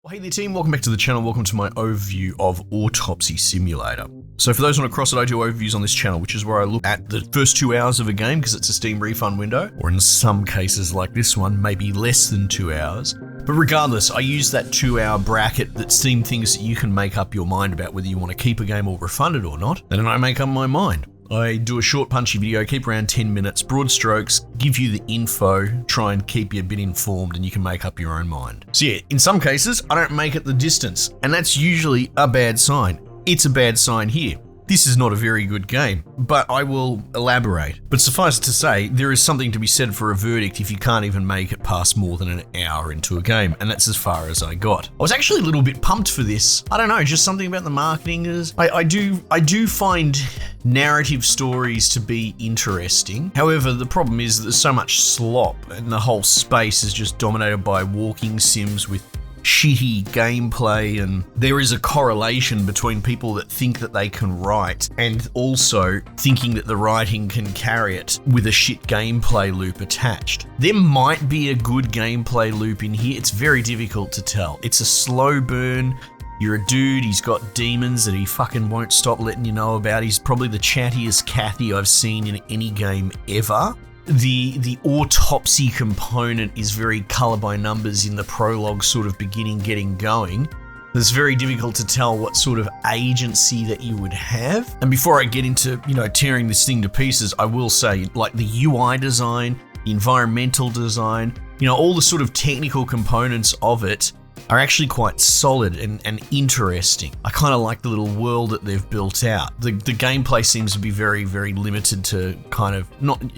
Well, hey there team, welcome back to the channel, welcome to my overview of Autopsy Simulator. So for those who want to cross it, I do overviews on this channel, which is where I look at the first 2 hours of a game because it's a Steam refund window, or in some cases like this one, maybe less than 2 hours. But regardless, I use that 2-hour bracket that Steam thinks that you can make up your mind about whether you want to keep a game or refund it or not, and then I make up my mind. I do a short punchy video, keep around 10 minutes, broad strokes, give you the info, try and keep you a bit informed and you can make up your own mind. So yeah, in some cases, I don't make it the distance, and that's usually a bad sign. It's a bad sign here. This is not a very good game, but I will elaborate. But suffice it to say, there is something to be said for a verdict if you can't even make it past more than an hour into a game, and that's as far as I got. I was actually a little bit pumped for this. I don't know, just something about the marketing is... I do find narrative stories to be interesting. However, the problem is that there's so much slop, and the whole space is just dominated by walking sims with shitty gameplay, and there is a correlation between people that think that they can write and also thinking that the writing can carry it with a shit gameplay loop attached. There might be a good gameplay loop in here, it's very difficult to tell. It's a slow burn. You're a dude, he's got demons that he fucking won't stop letting you know about. He's probably the chattiest Cathy I've seen in any game ever. The autopsy component is very colour by numbers in the prologue sort of beginning getting going. It's very difficult to tell what sort of agency that you would have. And before I get into, tearing this thing to pieces, I will say, like, the UI design, the environmental design, all the sort of technical components of it are actually quite solid and interesting. I kind of like the little world that they've built out. The gameplay seems to be very, very limited to kind of,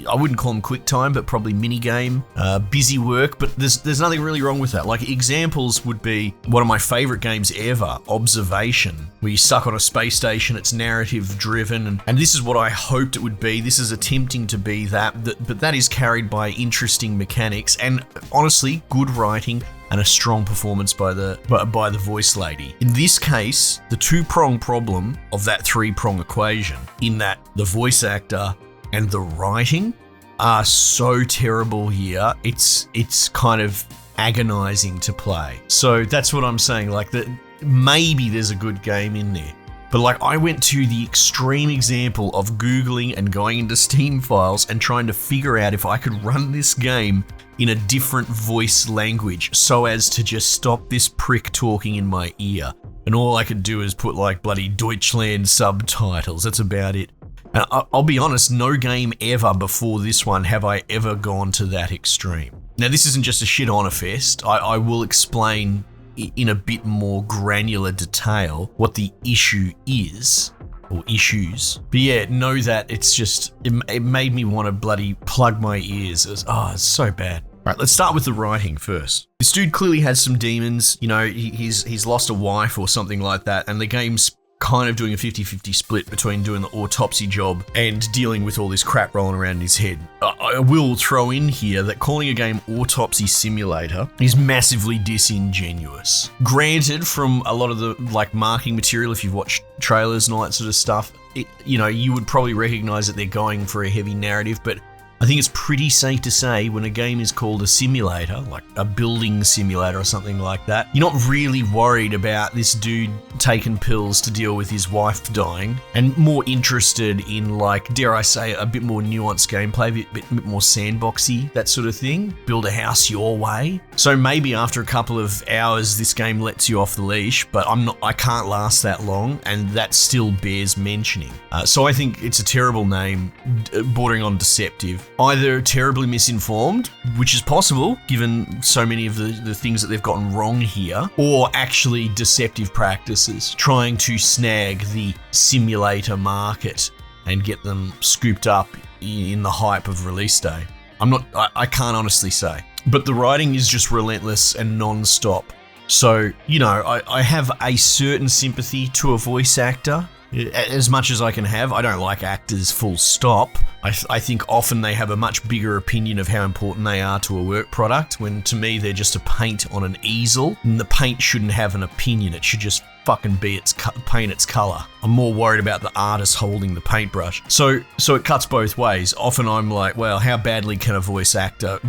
I wouldn't call them quick time, but probably mini game, busy work, but there's nothing really wrong with that. Like, examples would be one of my favorite games ever, Observation, where you're stuck on a space station, it's narrative driven, and this is what I hoped it would be. This is attempting to be that, but that is carried by interesting mechanics and honestly, good writing and a strong performance by the voice lady. In this case, the two-prong problem of that three-prong equation, in that the voice actor and the writing are so terrible here, it's kind of agonizing to play. So that's what I'm saying, like, that maybe there's a good game in there. But like, I went to the extreme example of Googling and going into Steam files and trying to figure out if I could run this game in a different voice language so as to just stop this prick talking in my ear. And all I could do is put like bloody Deutschland subtitles. That's about it. And I'll be honest, no game ever before this one have I ever gone to that extreme. Now, this isn't just a shit on a fest. I will explain in a bit more granular detail what the issue is, or issues. But yeah, know that it's just, it made me want to bloody plug my ears. It's so bad. Right, let's start with the writing first. This dude clearly has some demons, he's lost a wife or something like that, and the game's kind of doing a 50-50 split between doing the autopsy job and dealing with all this crap rolling around in his head. I will throw in here that calling a game Autopsy Simulator is massively disingenuous. Granted, from a lot of the marketing material, if you've watched trailers and all that sort of stuff, you would probably recognize that they're going for a heavy narrative, but I think it's pretty safe to say when a game is called a simulator, like a building simulator or something like that, you're not really worried about this dude taking pills to deal with his wife dying, and more interested in, like, dare I say, a bit more nuanced gameplay, a bit more sandboxy, that sort of thing. Build a house your way. So maybe after a couple of hours, this game lets you off the leash, but I can't last that long, and that still bears mentioning. So I think it's a terrible name, bordering on deceptive. Either terribly misinformed, which is possible given so many of the things that they've gotten wrong here, or actually deceptive practices, trying to snag the simulator market and get them scooped up in the hype of release day. I can't honestly say. But the writing is just relentless and non-stop. So, I have a certain sympathy to a voice actor, as much as I can have. I don't like actors full stop. I think often they have a much bigger opinion of how important they are to a work product, when to me they're just a paint on an easel, and the paint shouldn't have an opinion. It should just fucking be paint its color. I'm more worried about the artist holding the paintbrush. So it cuts both ways. Often I'm like, well, how badly can a voice actor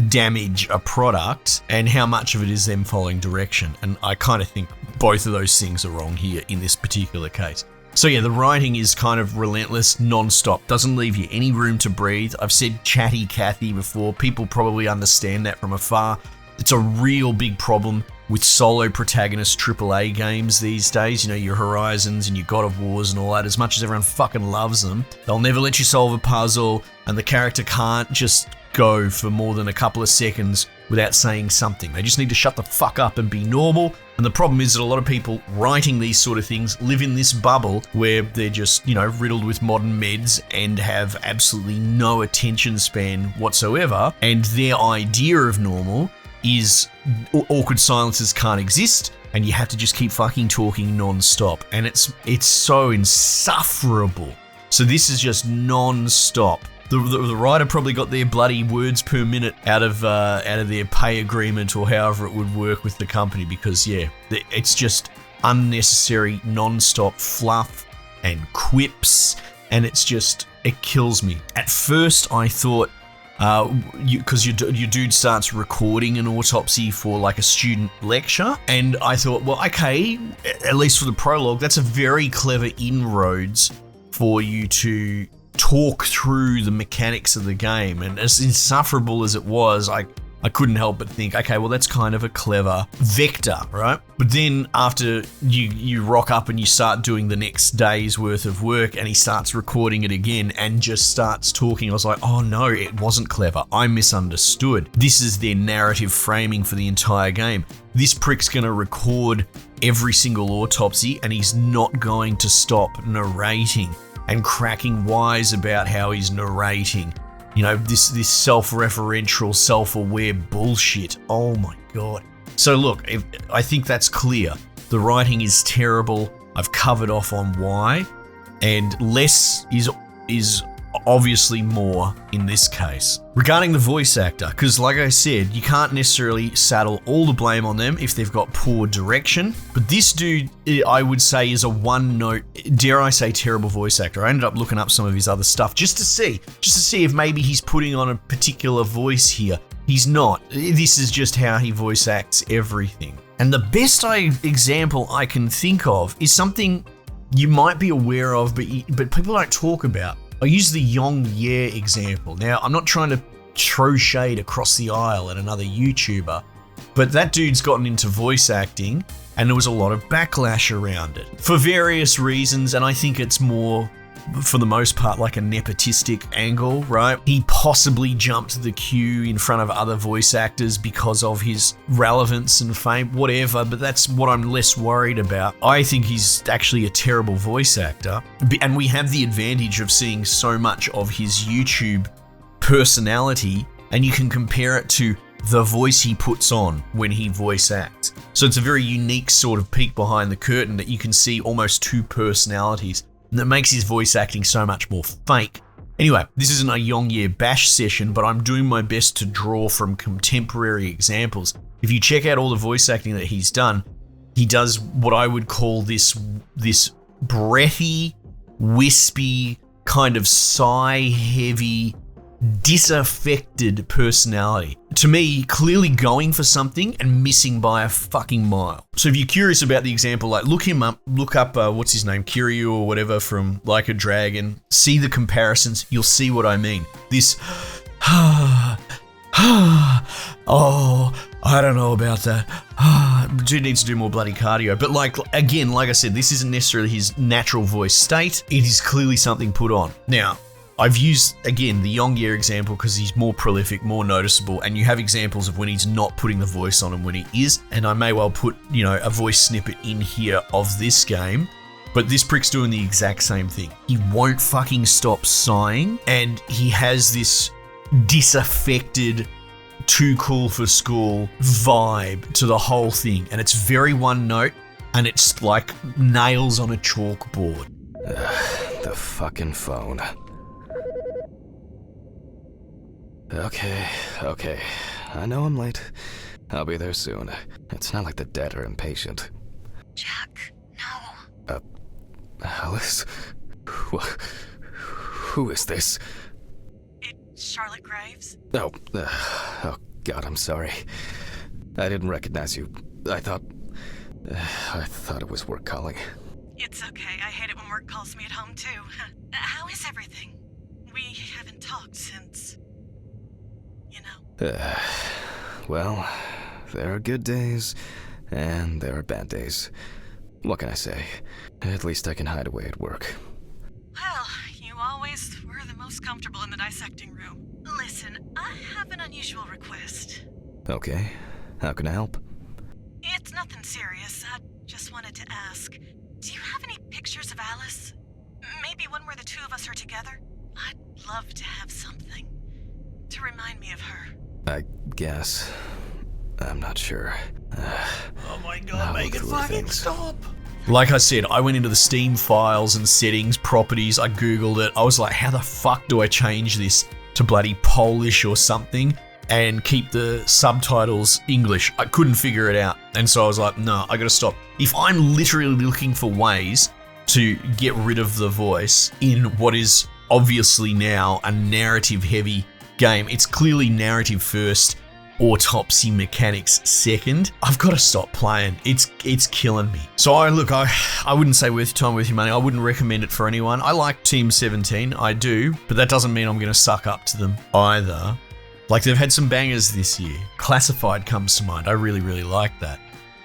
damage a product and how much of it is them following direction. And I kind of think both of those things are wrong here in this particular case. So yeah, the writing is kind of relentless, non-stop, doesn't leave you any room to breathe. I've said chatty Cathy before. People probably understand that from afar. It's a real big problem with solo protagonist AAA games these days. You know, your Horizons and your God of Wars and all that. As much as everyone fucking loves them, they'll never let you solve a puzzle, and the character can't just go for more than a couple of seconds without saying something. They just need to shut the fuck up and be normal. And the problem is that a lot of people writing these sort of things live in this bubble where they're just, you know, riddled with modern meds and have absolutely no attention span whatsoever. And their idea of normal is awkward silences can't exist and you have to just keep fucking talking non-stop. And it's so insufferable. So this is just non-stop. The writer probably got their bloody words per minute out of their pay agreement or however it would work with the company, because yeah, it's just unnecessary non-stop fluff and quips, and it kills me. At first I thought, because your dude starts recording an autopsy for like a student lecture, and I thought, well, okay, at least for the prologue, that's a very clever inroads for you to talk through the mechanics of the game. And as insufferable as it was, I couldn't help but think, okay, well, that's kind of a clever vector, right? But then after you rock up and you start doing the next day's worth of work and he starts recording it again and just starts talking, I was like, oh no, it wasn't clever. I misunderstood. This is their narrative framing for the entire game. This prick's gonna record every single autopsy and he's not going to stop narrating and cracking wise about how he's narrating. You know, this self-referential, self-aware bullshit. Oh my God. So look, I think that's clear. The writing is terrible. I've covered off on why. And less is obviously more in this case. Regarding the voice actor, because like I said, you can't necessarily saddle all the blame on them if they've got poor direction. But this dude, I would say, is a one-note, dare I say, terrible voice actor. I ended up looking up some of his other stuff just to see if maybe he's putting on a particular voice here. He's not. This is just how he voice acts everything. And the best example I can think of is something you might be aware of, but people don't talk about. I use the Yong Ye example. Now, I'm not trying to throw shade across the aisle at another YouTuber, but that dude's gotten into voice acting and there was a lot of backlash around it for various reasons, and I think it's more, for the most part, like a nepotistic angle, right? He possibly jumped the queue in front of other voice actors because of his relevance and fame, whatever, but that's what I'm less worried about. I think he's actually a terrible voice actor, and we have the advantage of seeing so much of his YouTube personality, and you can compare it to the voice he puts on when he voice acts. So it's a very unique sort of peek behind the curtain that you can see almost two personalities. And that makes his voice acting so much more fake. Anyway, this isn't a Yong Ye bash session, but I'm doing my best to draw from contemporary examples. If you check out all the voice acting that he's done, he does what I would call this breathy, wispy, kind of sigh-heavy, disaffected personality. To me, clearly going for something and missing by a fucking mile. So if you're curious about the example, like look up, what's his name, Kiryu or whatever from Like a Dragon, see the comparisons, you'll see what I mean. This, oh, I don't know about that. Dude needs to do more bloody cardio. But like I said, this isn't necessarily his natural voice state. It is clearly something put on. Now, I've used, again, the Yong Ye example because he's more prolific, more noticeable, and you have examples of when he's not putting the voice on and when he is, and I may well put, you know, a voice snippet in here of this game, but this prick's doing the exact same thing. He won't fucking stop sighing, and he has this disaffected, too cool for school vibe to the whole thing, and it's very one note, and it's like nails on a chalkboard. The fucking phone. Okay. I know I'm late. I'll be there soon. It's not like the dead are impatient. Jack, no. Alice? Who is this? Charlotte Graves? Oh, God, I'm sorry. I didn't recognize you. I thought it was work calling. It's okay. I hate it when work calls me at home, too. How is everything? We haven't talked since... you know. Well, there are good days, and there are bad days. What can I say? At least I can hide away at work. Well, you always were the most comfortable in the dissecting room. Listen, I have an unusual request. Okay, how can I help? It's nothing serious. I just wanted to ask. Do you have any pictures of Alice? Maybe one where the two of us are together? I'd love to have something to remind me of her. I guess. I'm not sure. Oh my god, I'll make it look through fucking things. stop. Like I said, I went into the Steam files and settings, properties, I googled it. I was like, how the fuck do I change this to bloody Polish or something and keep the subtitles English? I couldn't figure it out. And so I was like, no, I gotta stop. If I'm literally looking for ways to get rid of the voice in what is obviously now a narrative heavy game, it's clearly narrative first, autopsy mechanics second. I've got to stop playing. It's killing me. So I wouldn't say worth your time, worth your money. I wouldn't recommend it for anyone. I like Team 17, I do, but that doesn't mean I'm going to suck up to them either. Like, they've had some bangers this year. Classified comes to mind. I really, really like that.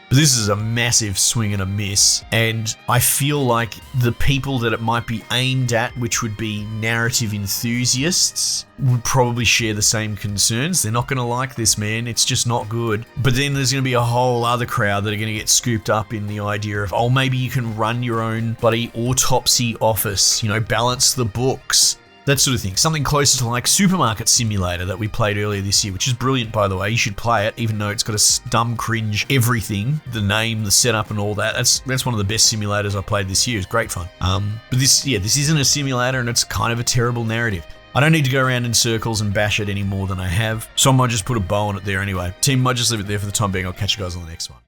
But this is a massive swing and a miss, and I feel like the people that it might be aimed at, which would be narrative enthusiasts, would probably share the same concerns. They're not going to like this, man. It's just not good. But then there's going to be a whole other crowd that are going to get scooped up in the idea of, oh, maybe you can run your own bloody autopsy office, balance the books. That sort of thing. Something closer to like Supermarket Simulator that we played earlier this year, which is brilliant, by the way. You should play it, even though it's got a dumb cringe everything. The name, the setup, and all that. That's one of the best simulators I played this year. It's great fun. But this isn't a simulator, and it's kind of a terrible narrative. I don't need to go around in circles and bash it any more than I have, so I might just put a bow on it there anyway. Team, might just leave it there for the time being. I'll catch you guys on the next one.